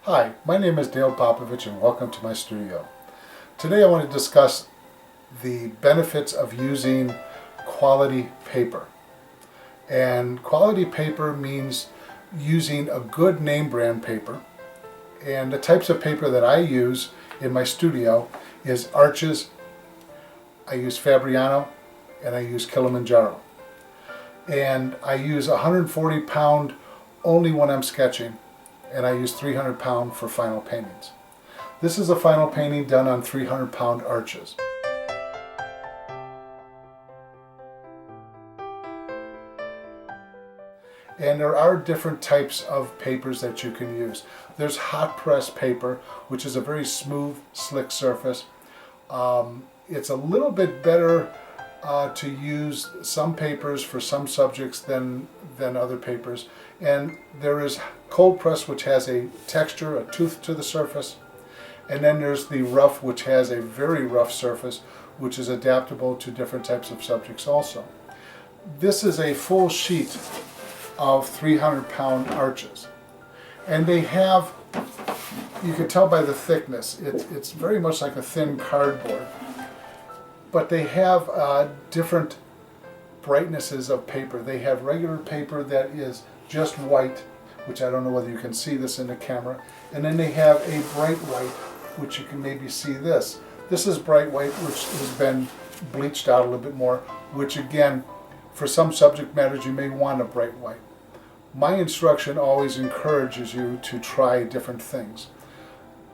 Hi, my name is Dale Popovich and welcome to my studio. Today I want to discuss the benefits of using quality paper. And quality paper means using a good name brand paper. And the types of paper that I use in my studio is Arches, I use Fabriano, and I use Kilimanjaro. And I use 140 pound only when I'm sketching, and I use 300 pound for final paintings. This is a final painting done on 300 pound arches. And there are different types of papers that you can use. There's hot press paper, which is a very smooth, slick surface. It's a little bit better to use some papers for some subjects than other papers. And there is cold press, which has a texture, a tooth to the surface. And then there's the rough, which has a very rough surface, which is adaptable to different types of subjects also. This is a full sheet of 300 pound arches. And they have, you can tell by the thickness, it's very much like a thin cardboard. But they have different brightnesses of paper. They have regular paper that is just white, which I don't know whether you can see this in the camera. And then they have a bright white, which you can maybe see this. This is bright white, which has been bleached out a little bit more, which again, for some subject matters, you may want a bright white. My instruction always encourages you to try different things.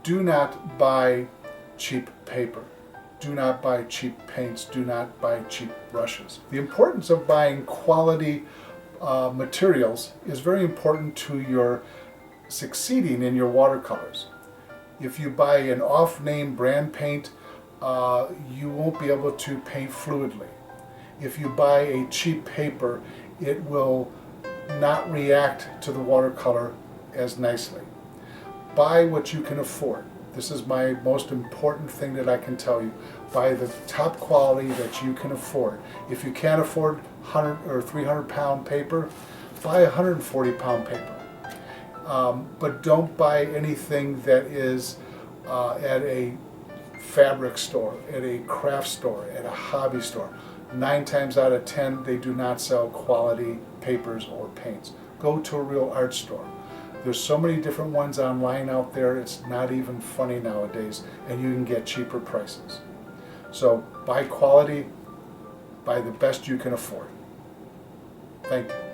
Do not buy cheap paper. Do not buy cheap paints. Do not buy cheap brushes. The importance of buying quality materials is very important to your succeeding in your watercolors. If you buy an off-name brand paint, you won't be able to paint fluidly. If you buy a cheap paper, it will not react to the watercolor as nicely. Buy what you can afford. This is my most important thing that I can tell you. Buy the top quality that you can afford. If you can't afford 100 or 300 pound paper, buy 140 pound paper. But don't buy anything that is at a fabric store, at a craft store, at a hobby store. 9 times out of 10, they do not sell quality papers or paints. Go to a real art store. There's so many different ones online out there, it's not even funny nowadays, and you can get cheaper prices. So buy quality, buy the best you can afford. Thank you.